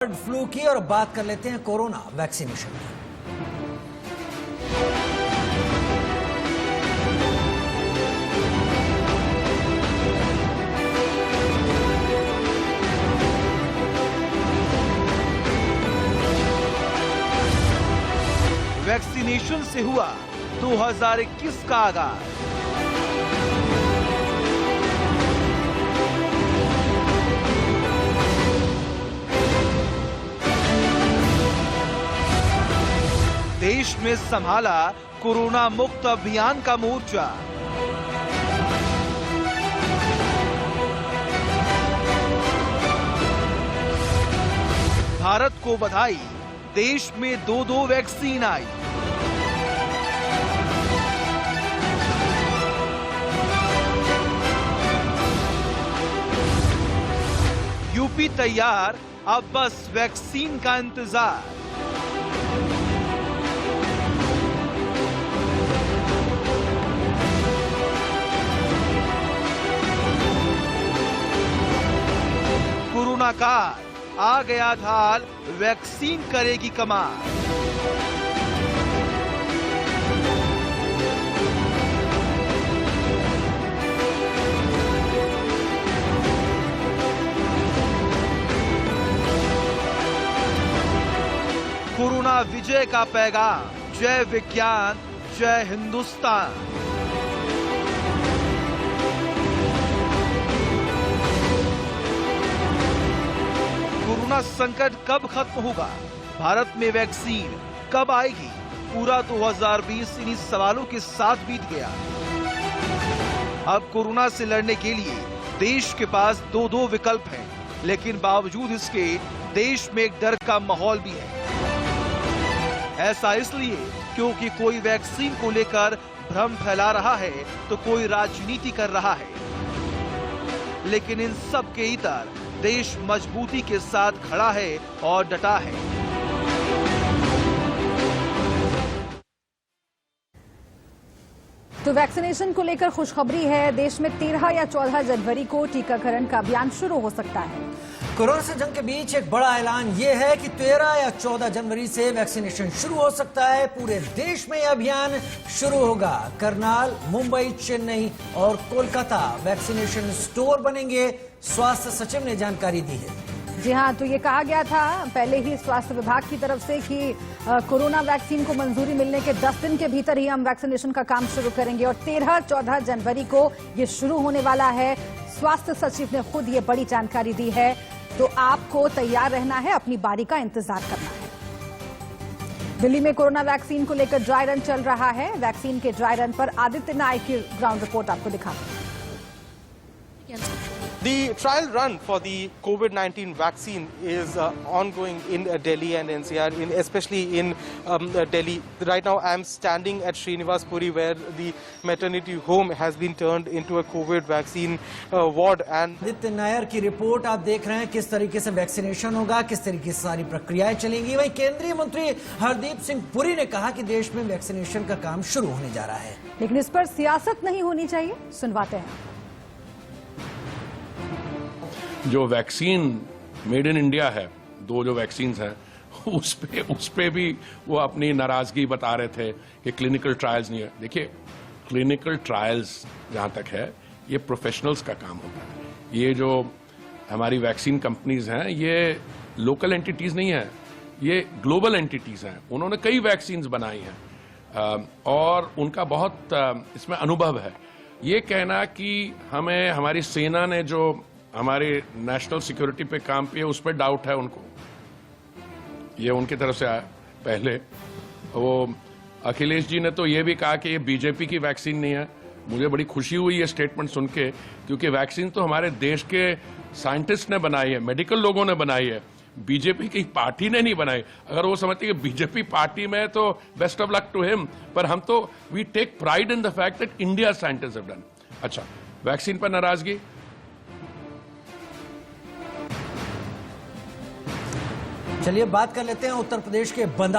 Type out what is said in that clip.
Bird flu की और बात कर लेते हैं कोरोना वैक्सीनेशन की। वैक्सीनेशन से हुआ 2021 का आगाज। देश में संभाला कोरोना मुक्त अभियान का मोर्चा। भारत को बधाई, देश में दो वैक्सीन आई। यूपी तैयार, अब बस वैक्सीन का इंतजार। कोरोना काल आ गया ढाल, वैक्सीन करेगी कमाल। कोरोना विजय का पैगाम, जय विज्ञान, जय हिंदुस्तान। कोरोना संकट कब खत्म होगा, भारत में वैक्सीन कब आएगी, पूरा 2020 इन्हीं सवालों के साथ बीत गया। अब कोरोना से लड़ने के लिए देश के पास दो विकल्प हैं, लेकिन बावजूद इसके देश में एक डर का माहौल भी है। ऐसा इसलिए क्योंकि कोई वैक्सीन को लेकर भ्रम फैला रहा है तो कोई राजनीति कर रहा है, लेकिन इन सब के इतर देश मजबूती के साथ खड़ा है और डटा है। तो वैक्सीनेशन को लेकर खुशखबरी है। देश में 13 या 14 जनवरी को टीकाकरण का अभियान शुरू हो सकता है। कोरोना से जंग के बीच एक बड़ा ऐलान यह है कि 13 या 14 जनवरी से वैक्सीनेशन शुरू हो सकता है। पूरे देश में यह अभियान शुरू होगा। करनाल, मुंबई, चेन्नई और कोलकाता वैक्सीनेशन स्टोर बनेंगे, स्वास्थ्य सचिव ने जानकारी दी है। जी हां, तो ये कहा गया था पहले ही स्वास्थ्य विभाग की तरफ से कि कोरोना वैक्सीन को मंजूरी मिलने के 10 दिन के भीतर ही हम वैक्सीनेशन का काम शुरू करेंगे और 13-14 जनवरी को ये शुरू होने वाला है। स्वास्थ्य सचिव ने खुद ये बड़ी जानकारी दी है। तो आपको तैयार रहना है, अपनी बारी का इंतजार करना है। दिल्ली में कोरोना वैक्सीन को लेकर ड्राई रन चल रहा है। वैक्सीन के ड्राई रन पर आदित्य नायक की ग्राउंड रिपोर्ट आपको दिखाते हैं। The trial run for the COVID-19 vaccine is ongoing in Delhi and NCR, especially in Delhi. Right now, I am standing at Srinivas Puri, where the maternity home has been turned into a COVID vaccine ward. And Aditya Nair की report आप देख रहे हैं, किस तरीके से vaccination होगा, किस तरीके से सारी प्रक्रियाएं चलेंगी। वहीं केंद्रीय मंत्री हरदीप सिंह पुरी ने कहा कि देश में वैक्सीनेशन का काम शुरू होने जा रहा है, लेकिन इस पर सियासत नहीं होनी चाहिए। सुनवाते हैं। जो वैक्सीन मेड इन इंडिया है, दो जो वैक्सीन हैं उस पे भी वो अपनी नाराजगी बता रहे थे कि क्लिनिकल ट्रायल्स नहीं है। देखिए, क्लिनिकल ट्रायल्स जहां तक है ये प्रोफेशनल्स का काम होता है। ये जो हमारी वैक्सीन कंपनीज हैं ये लोकल एंटिटीज नहीं है, ये ग्लोबल एंटिटीज हैं। उन्होंने कई वैक्सीन बनाई हैं और उनका बहुत इसमें अनुभव है। ये कहना कि हमें हमारी सेना ने जो हमारे नेशनल सिक्योरिटी पे काम किया उस पर डाउट है उनको, ये उनकी तरफ से आया। पहले वो अखिलेश जी ने तो ये भी कहा कि ये बीजेपी की वैक्सीन नहीं है। मुझे बड़ी खुशी हुई ये स्टेटमेंट सुन के, क्योंकि वैक्सीन तो हमारे देश के साइंटिस्ट ने बनाई है, मेडिकल लोगों ने बनाई है, बीजेपी की पार्टी ने नहीं बनाई। अगर वो समझती है कि बीजेपी पार्टी में तो best of luck to him, पर हम तो we take pride in the fact that India scientist have done. अच्छा, वैक्सीन पर नाराजगी, चलिए बात कर लेते हैं उत्तर प्रदेश के बंदा